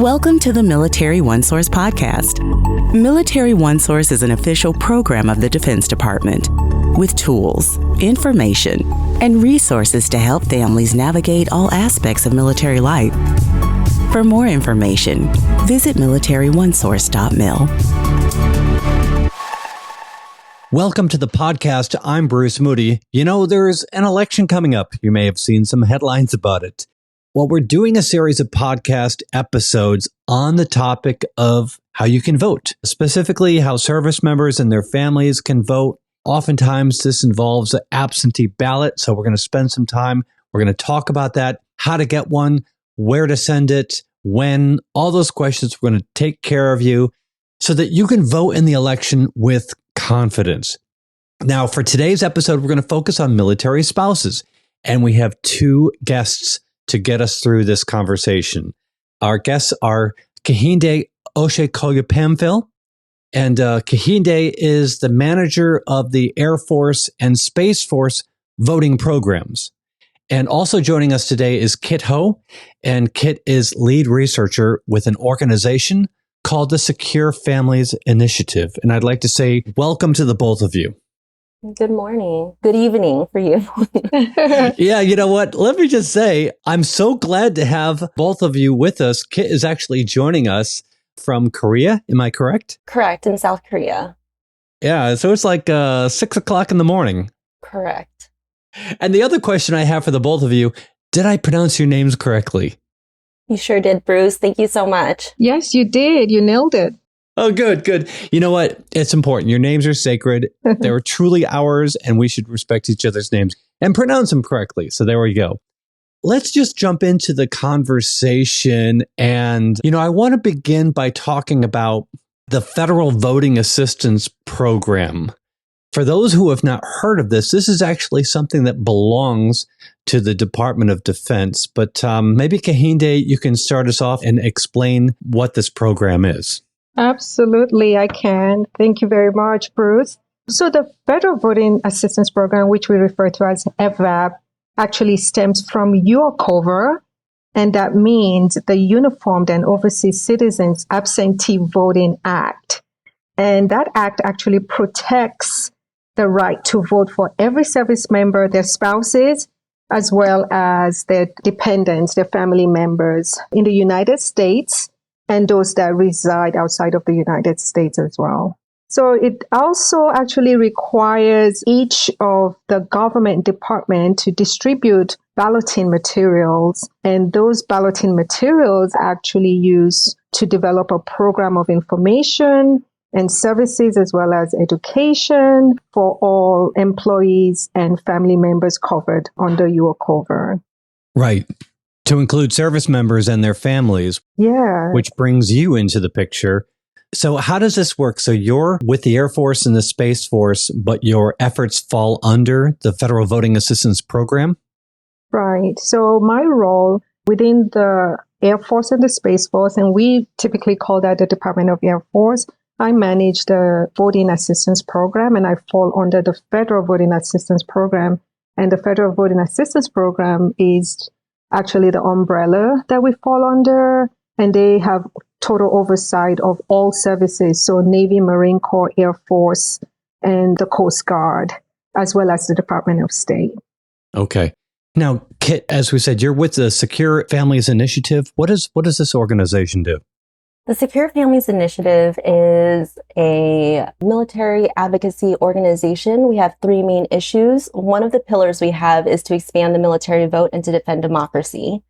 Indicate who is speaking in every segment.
Speaker 1: Welcome to the Military OneSource Podcast. Military OneSource is an official program of the Defense Department with tools, information, and resources to help families navigate all aspects of military life. For more information, visit MilitaryOneSource.mil.
Speaker 2: Welcome to the podcast. I'm Bruce Moody. You know, there's an election coming up. You may have seen some headlines about it. Well, we're doing a series of podcast episodes on the topic of how you can vote, specifically how service members and their families can vote. Oftentimes, this involves an absentee ballot. So we're going to spend some time. We're going to talk about that, how to get one, where to send it, when, all those questions. We're going to take care of you so that you can vote in the election with confidence. Now, for today's episode, we're going to focus on military spouses. And we have two guests to get us through this conversation. Our guests are Kehinde Oshikoyapamphille, and Kehinde is the manager of the Air Force and Space Force voting programs. And also joining us today is Khiet, and Khiet is lead researcher with an organization called the Secure Families Initiative. And I'd like to say welcome to the both of you.
Speaker 3: Good morning. Good evening for you.
Speaker 2: Yeah, you know what? Let me just say, I'm so glad to have both of you with us. Khiet is actually joining us from Korea. Am I correct?
Speaker 3: Correct, in South Korea.
Speaker 2: Yeah, so it's like 6 o'clock in the morning.
Speaker 3: Correct.
Speaker 2: And the other question I have for the both of you, did I pronounce your names correctly?
Speaker 3: You sure did, Bruce. Thank you so much.
Speaker 4: Yes, you did. You nailed it.
Speaker 2: Oh, good, good. You know what? It's important. Your names are sacred. They're truly ours, and we should respect each other's names and pronounce them correctly. So there we go. Let's just jump into the conversation. And, I want to begin by talking about the Federal Voting Assistance Program. For those who have not heard of this is actually something that belongs to the Department of Defense. But maybe, Kehinde, you can start us off and explain what this program is.
Speaker 4: Absolutely, I can. Thank you very much, Bruce. So the Federal Voting Assistance Program, which we refer to as FVAP, actually stems from UOCOVR, and that means the Uniformed and Overseas Citizens Absentee Voting Act. And that act actually protects the right to vote for every service member, their spouses, as well as their dependents, their family members in the United States, and those that reside outside of the United States as well. So it also actually requires each of the government department to distribute balloting materials, and those balloting materials actually used to develop a program of information and services as well as education for all employees and family members covered under UOCOVR.
Speaker 2: Right. To include service members and their families.
Speaker 4: Yeah.
Speaker 2: Which brings you into the picture. So how does this work? So you're with the Air Force and the Space Force, but your efforts fall under the Federal Voting Assistance Program?
Speaker 4: Right. So my role within the Air Force and the Space Force, and we typically call that the Department of Air Force, I manage the Voting Assistance Program, and I fall under the Federal Voting Assistance Program. And the Federal Voting Assistance Program is actually the umbrella that we fall under, and they have total oversight of all services. So Navy, Marine Corps, Air Force, and the Coast Guard, as well as the Department of State.
Speaker 2: Okay. Now, Khiet, as we said, you're with the Secure Families Initiative. What does this organization do?
Speaker 3: The Secure Families Initiative is a military advocacy organization. We have three main issues. One of the pillars we have is to expand the military vote and to defend democracy.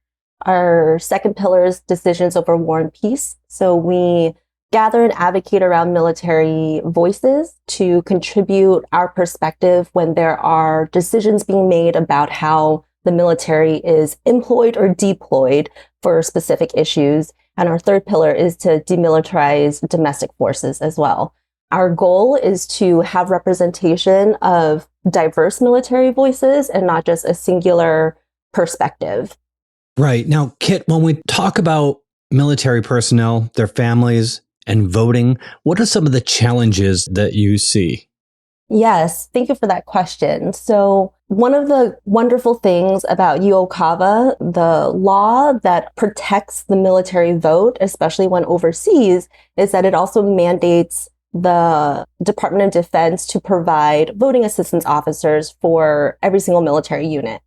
Speaker 3: Our second pillar is decisions over war and peace. So we gather and advocate around military voices to contribute our perspective when there are decisions being made about how the military is employed or deployed for specific issues. And our third pillar is to demilitarize domestic forces as well. Our goal is to have representation of diverse military voices and not just a singular perspective.
Speaker 2: Right. Now, Khiet, when we talk about military personnel, their families, and voting, what are some of the challenges that you see?
Speaker 3: Yes, thank you for that question. So One of the wonderful things about UOCAVA, the law that protects the military vote, especially when overseas, is that it also mandates the Department of Defense to provide voting assistance officers for every single military unit.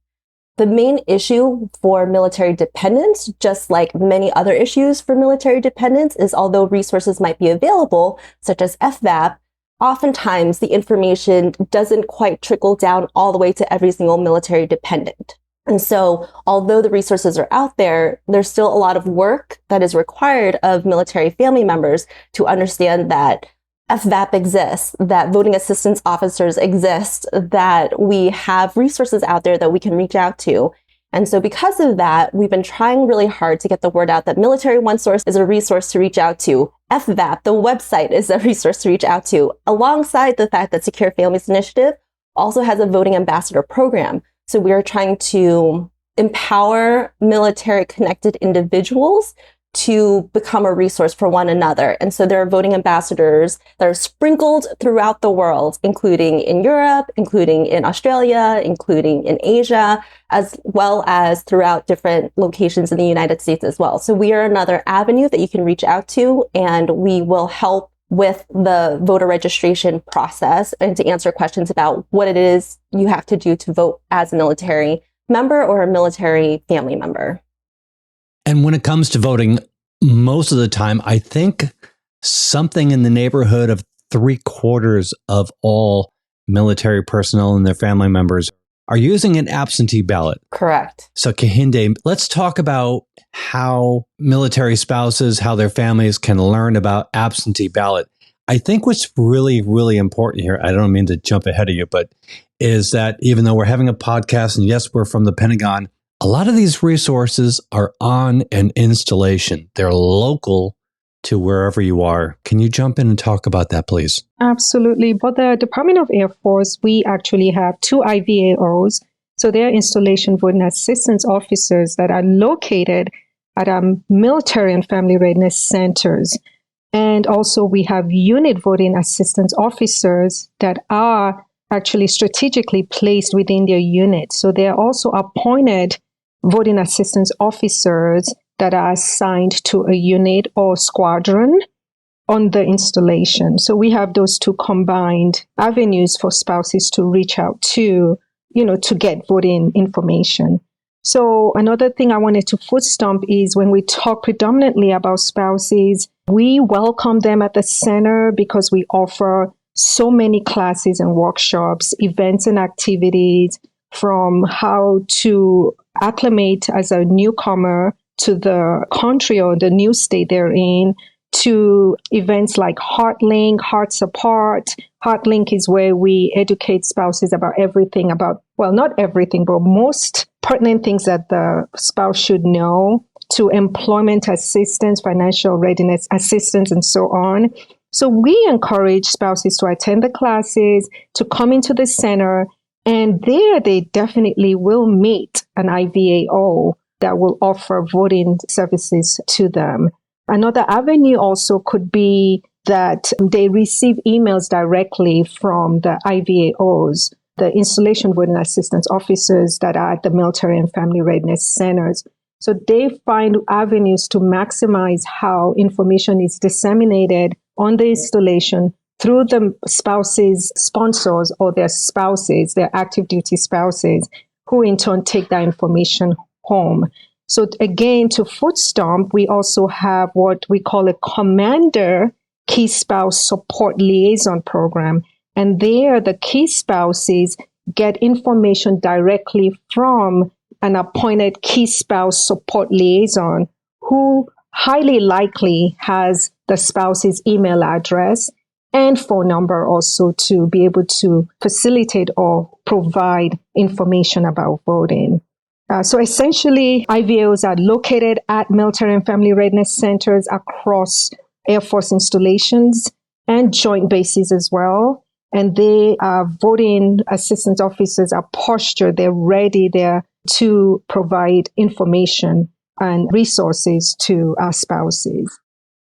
Speaker 3: The main issue for military dependents, just like many other issues for military dependents, is although resources might be available, such as FVAP, oftentimes the information doesn't quite trickle down all the way to every single military dependent. And so, although the resources are out there, there's still a lot of work that is required of military family members to understand that FVAP exists, that voting assistance officers exist, that we have resources out there that we can reach out to. And so because of that, we've been trying really hard to get the word out that Military OneSource is a resource to reach out to. FVAP, the website, is a resource to reach out to, alongside the fact that Secure Families Initiative also has a voting ambassador program. So we are trying to empower military-connected individuals to become a resource for one another. And so there are voting ambassadors that are sprinkled throughout the world, including in Europe, including in Australia, including in Asia, as well as throughout different locations in the United States as well. So we are another avenue that you can reach out to, and we will help with the voter registration process and to answer questions about what it is you have to do to vote as a military member or a military family member.
Speaker 2: And when it comes to voting, most of the time, I think something in the neighborhood of 3/4 of all military personnel and their family members are using an absentee ballot.
Speaker 3: Correct.
Speaker 2: So Kehinde, let's talk about how military spouses, how their families can learn about absentee ballot. I think what's really, really important here, I don't mean to jump ahead of you, but is that even though we're having a podcast and yes, we're from the Pentagon, a lot of these resources are on an installation. They're local to wherever you are. Can you jump in and talk about that, please?
Speaker 4: Absolutely. But the Department of Air Force, we actually have 2 IVAOs. So they're installation voting assistance officers that are located at our military and family readiness centers. And also we have unit voting assistance officers that are actually strategically placed within their unit. So they're also appointed voting assistance officers that are assigned to a unit or squadron on the installation. So we have those 2 combined avenues for spouses to reach out to, to get voting information. So another thing I wanted to foot stomp is when we talk predominantly about spouses, we welcome them at the center because we offer so many classes and workshops, events and activities, from how to acclimate as a newcomer to the country or the new state they're in, to events like HeartLink, Hearts Apart. HeartLink is where we educate spouses about everything about, well, not everything, but most pertinent things that the spouse should know, to employment assistance, financial readiness assistance, and so on. So we encourage spouses to attend the classes, to come into the center, and there they definitely will meet an IVAO that will offer voting services to them. Another avenue also could be that they receive emails directly from the IVAOs, the installation voting assistance officers that are at the military and family readiness centers. So they find avenues to maximize how information is disseminated on the installation through the spouses' sponsors or their spouses, their active duty spouses, who in turn take that information home. So again, to foot stomp, we also have what we call a Commander Key Spouse Support Liaison Program. And there, the key spouses get information directly from an appointed key spouse support liaison who highly likely has the spouse's email address and phone number also to be able to facilitate or provide information about voting. So essentially, IVAOs are located at military and family readiness centers across Air Force installations and joint bases as well. And they are voting assistance officers are postured. They're ready there to provide information and resources to our spouses.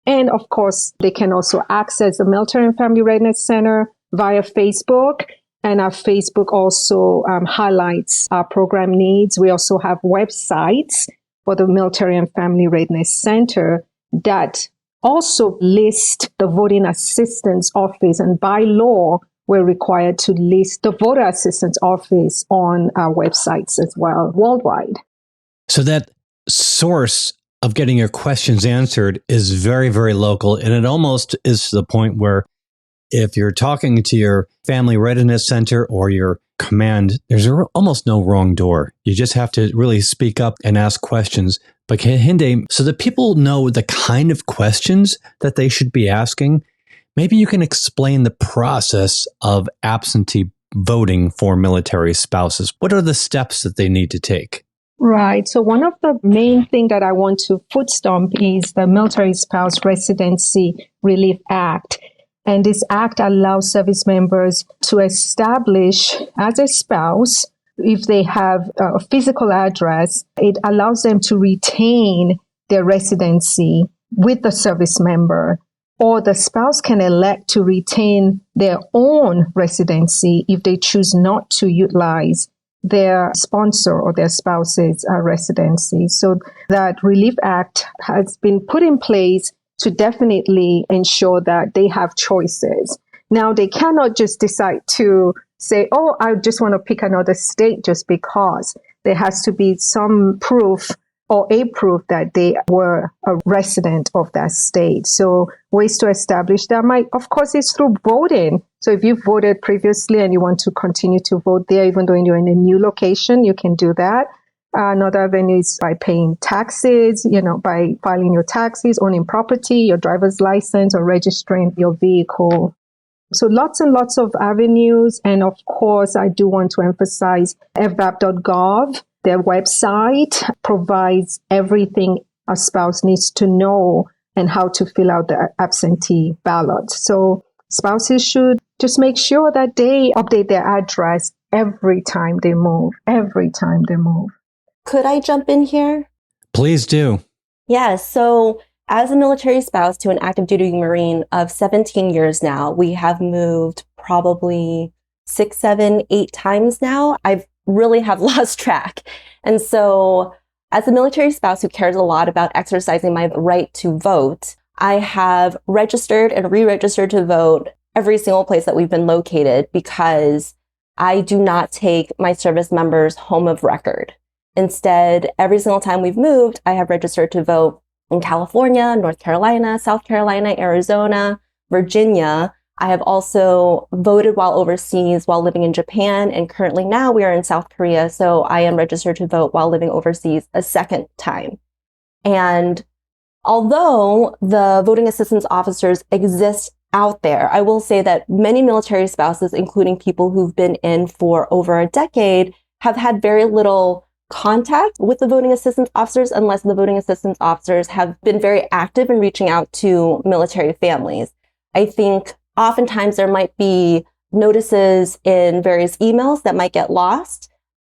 Speaker 4: And of course, they can also access the Military and Family Readiness Center via Facebook. And our Facebook also highlights our program needs. We also have websites for the Military and Family Readiness Center that also list the voting assistance office. And by law, we're required to list the voter assistance office on our websites as well, worldwide.
Speaker 2: So that source of getting your questions answered is very, very local. And it almost is to the point where if you're talking to your Family Readiness Center or your command, there's almost no wrong door. You just have to really speak up and ask questions. But Kehinde, so that people know the kind of questions that they should be asking, maybe you can explain the process of absentee voting for military spouses. What are the steps that they need to take?
Speaker 4: Right. So one of the main things that I want to foot stomp is the Military Spouse Residency Relief Act. And this act allows service members to establish as a spouse, if they have a physical address, it allows them to retain their residency with the service member, or the spouse can elect to retain their own residency if they choose not to utilize their sponsor or their spouse's residency. So that Relief Act has been put in place to definitely ensure that they have choices. Now, they cannot just decide to say, oh, I just want to pick another state just because. There has to be some proof or a proof that they were a resident of that state. So ways to establish that of course, is through voting. So if you voted previously and you want to continue to vote there, even though you're in a new location, you can do that. Another avenue is by paying taxes, by filing your taxes, owning property, your driver's license, or registering your vehicle. So lots and lots of avenues. And of course, I do want to emphasize FVAP.gov. Their website provides everything a spouse needs to know and how to fill out the absentee ballot. So spouses should just make sure that they update their address every time they move,
Speaker 3: Could I jump in here?
Speaker 2: Please do.
Speaker 3: Yeah, so as a military spouse to an active duty Marine of 17 years now, we have moved probably 6, 7, 8 times now. I've really have lost track. And so as a military spouse who cares a lot about exercising my right to vote, I have registered and re-registered to vote every single place that we've been located because I do not take my service members home of record. Instead, every single time we've moved, I have registered to vote in California, North Carolina, South Carolina, Arizona, Virginia. I have also voted while overseas while living in Japan, and currently now we are in South Korea, so I am registered to vote while living overseas a second time. And although the voting assistance officers exist out there, I will say that many military spouses, including people who've been in for over a decade, have had very little contact with the voting assistance officers unless the voting assistance officers have been very active in reaching out to military families. I think oftentimes there might be notices in various emails that might get lost,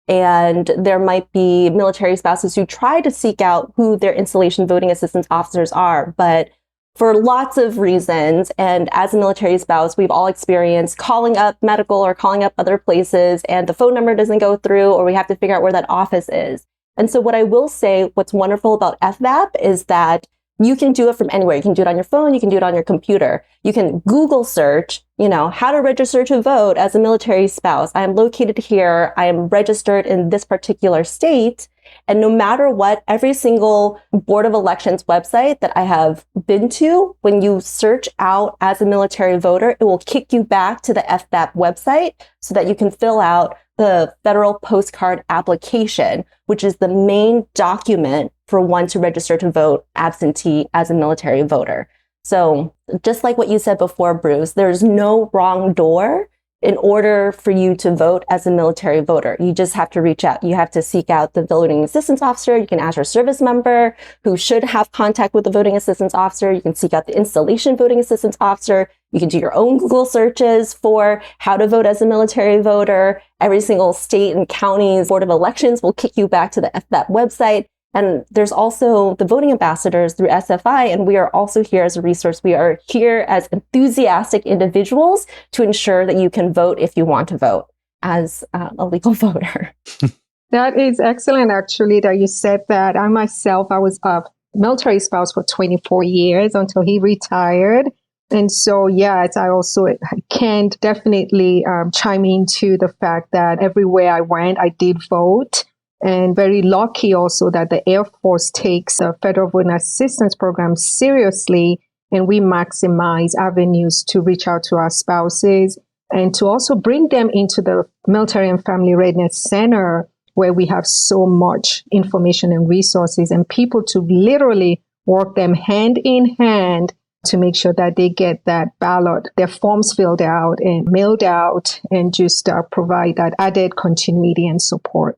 Speaker 3: and there might be military spouses who try to seek out who their installation voting assistance officers are, but for lots of reasons, and as a military spouse, we've all experienced calling up medical or calling up other places and the phone number doesn't go through, or we have to figure out where that office is. And so what I will say, what's wonderful about FVAP is that you can do it from anywhere. You can do it on your phone. You can do it on your computer. You can Google search, how to register to vote as a military spouse. I am located here. I am registered in this particular state. And no matter what, every single Board of Elections website that I have been to, when you search out as a military voter, it will kick you back to the FVAP website so that you can fill out the federal postcard application, which is the main document for one to register to vote absentee as a military voter. So just like what you said before, Bruce, there's no wrong door in order for you to vote as a military voter. You just have to reach out. You have to seek out the voting assistance officer. You can ask your service member who should have contact with the voting assistance officer. You can seek out the installation voting assistance officer. You can do your own Google searches for how to vote as a military voter. Every single state and county's Board of Elections will kick you back to the FVAP website. And there's also the voting ambassadors through SFI, and we are also here as a resource. We are here as enthusiastic individuals to ensure that you can vote if you want to vote as a legal voter.
Speaker 4: That is excellent, actually, that you said that. I was a military spouse for 24 years until he retired. And so, yes, I also can definitely chime into the fact that everywhere I went, I did vote. And very lucky also that the Air Force takes the Federal Voting Assistance Program seriously, and we maximize avenues to reach out to our spouses and to also bring them into the Military and Family Readiness Center, where we have so much information and resources and people to literally work them hand in hand to make sure that they get that ballot, their forms filled out and mailed out, and just provide that added continuity and support.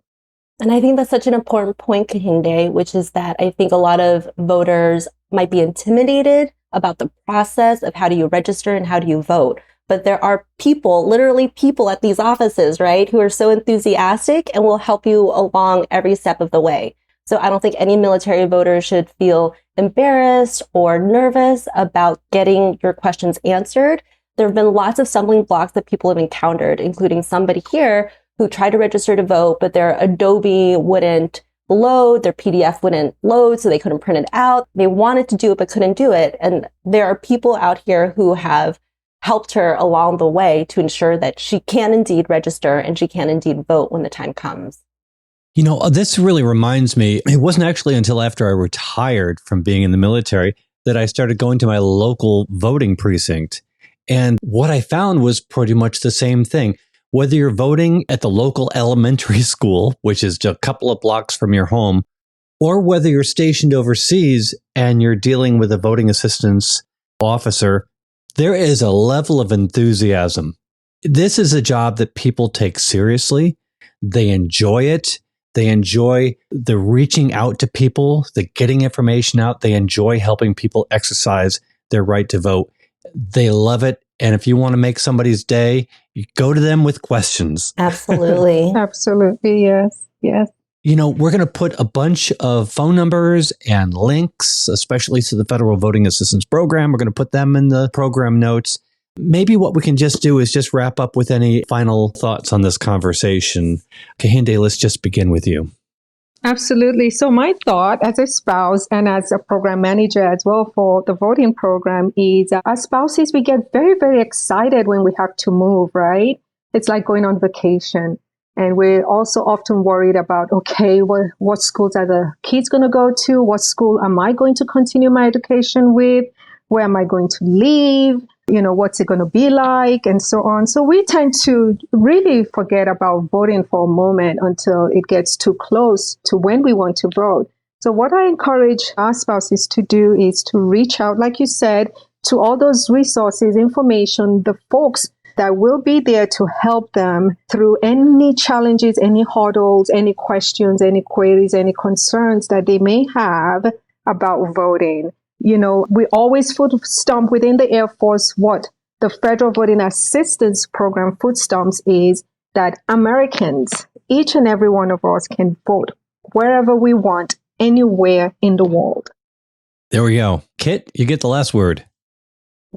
Speaker 3: And I think that's such an important point, Kehinde, which is that I think a lot of voters might be intimidated about the process of how do you register and how do you vote. But there are people, literally people at these offices, right, who are so enthusiastic and will help you along every step of the way. So I don't think any military voter should feel embarrassed or nervous about getting your questions answered. There have been lots of stumbling blocks that people have encountered, including somebody here who tried to register to vote, but their Adobe wouldn't load, their PDF wouldn't load, so they couldn't print it out. They wanted to do it, but couldn't do it. And there are people out here who have helped her along the way to ensure that she can indeed register and she can indeed vote when the time comes.
Speaker 2: You know, this really reminds me, it wasn't actually until after I retired from being in the military that I started going to my local voting precinct. And what I found was pretty much the same thing. Whether you're voting at the local elementary school, which is just a couple of blocks from your home, or whether you're stationed overseas and you're dealing with a voting assistance officer, there is a level of enthusiasm. This is a job that people take seriously. They enjoy it. They enjoy the reaching out to people, the getting information out. They enjoy helping people exercise their right to vote. They love it. And if you want to make somebody's day, you go to them with questions.
Speaker 3: Absolutely.
Speaker 4: Absolutely. Yes. Yes.
Speaker 2: You know, we're going to put a bunch of phone numbers and links, especially to the Federal Voting Assistance Program. We're going to put them in the program notes. Maybe what we can just do is just wrap up with any final thoughts on this conversation. Kehinde, let's just begin with you.
Speaker 4: Absolutely. So my thought as a spouse and as a program manager as well for the voting program is as spouses, we get very, very excited when we have to move, right? It's like going on vacation. And we're also often worried about, okay, what schools are the kids going to go to? What school am I going to continue my education with? Where am I going to live? You know, what's it going to be like? And so on. So we tend to really forget about voting for a moment until it gets too close to when we want to vote. So what I encourage our spouses to do is to reach out, like you said, to all those resources, information, the folks that will be there to help them through any challenges, any hurdles, any questions, any queries, any concerns that they may have about voting. You know, we always foot stomp within the Air Force what the Federal Voting Assistance Program foot stomps is that Americans, each and every one of us, can vote wherever we want, anywhere in the world.
Speaker 2: There we go. Kit, you get the last word.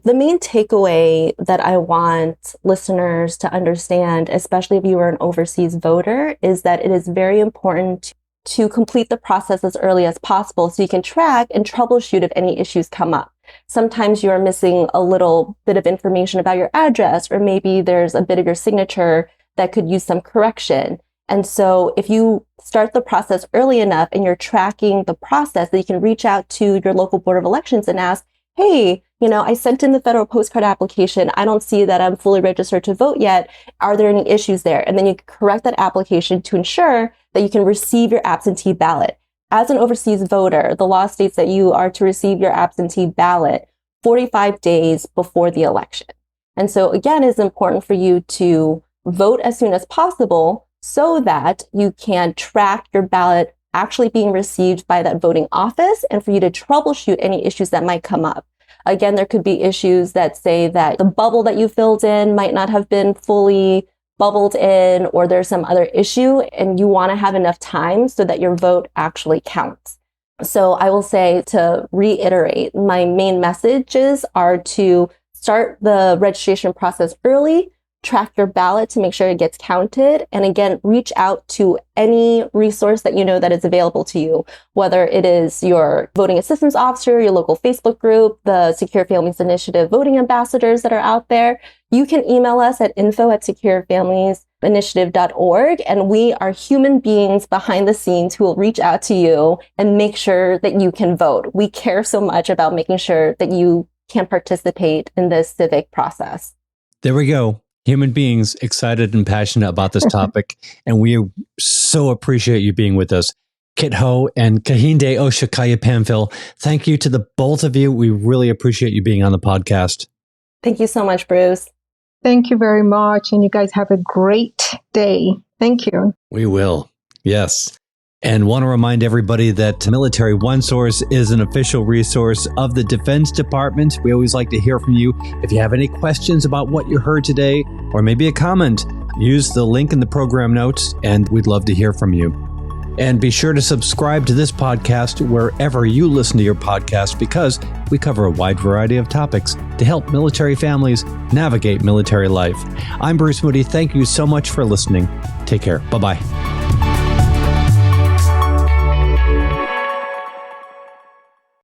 Speaker 3: The main takeaway that I want listeners to understand, especially if you are an overseas voter, is that it is very important to complete the process as early as possible so you can track and troubleshoot if any issues come up. Sometimes you're missing a little bit of information about your address, or maybe there's a bit of your signature that could use some correction. And so if you start the process early enough and you're tracking the process, that you can reach out to your local Board of Elections and ask, hey, you know, I sent in the federal postcard application. I don't see that I'm fully registered to vote yet. Are there any issues there? And then you correct that application to ensure that you can receive your absentee ballot. As an overseas voter, the law states that you are to receive your absentee ballot 45 days before the election. And so again, it's important for you to vote as soon as possible so that you can track your ballot actually being received by that voting office and for you to troubleshoot any issues that might come up. Again, there could be issues that say that the bubble that you filled in might not have been fully bubbled in or there's some other issue, and you want to have enough time so that your vote actually counts. So I will say, to reiterate, my main messages are to start the registration process early, track your ballot to make sure it gets counted, and again, reach out to any resource that you know that is available to you, whether it is your voting assistance officer, your local Facebook group, the Secure Families Initiative voting ambassadors that are out there. You can email us at info@securefamiliesinitiative.org, and we are human beings behind the scenes who will reach out to you and make sure that you can vote. We care so much about making sure that you can participate in this civic process.
Speaker 2: There we go. Human beings excited and passionate about this topic, and we so appreciate you being with us. Khiet and Kehinde Oshikoyapamphille, thank you to the both of you. We really appreciate you being on the podcast.
Speaker 3: Thank you so much, Bruce.
Speaker 4: Thank you very much, and you guys have a great day. Thank you.
Speaker 2: We will. Yes. And want to remind everybody that Military OneSource is an official resource of the Defense Department. We always like to hear from you. If you have any questions about what you heard today, or maybe a comment, use the link in the program notes, and we'd love to hear from you. And be sure to subscribe to this podcast wherever you listen to your podcast, because we cover a wide variety of topics to help military families navigate military life. I'm Bruce Moody. Thank you so much for listening. Take care. Bye-bye.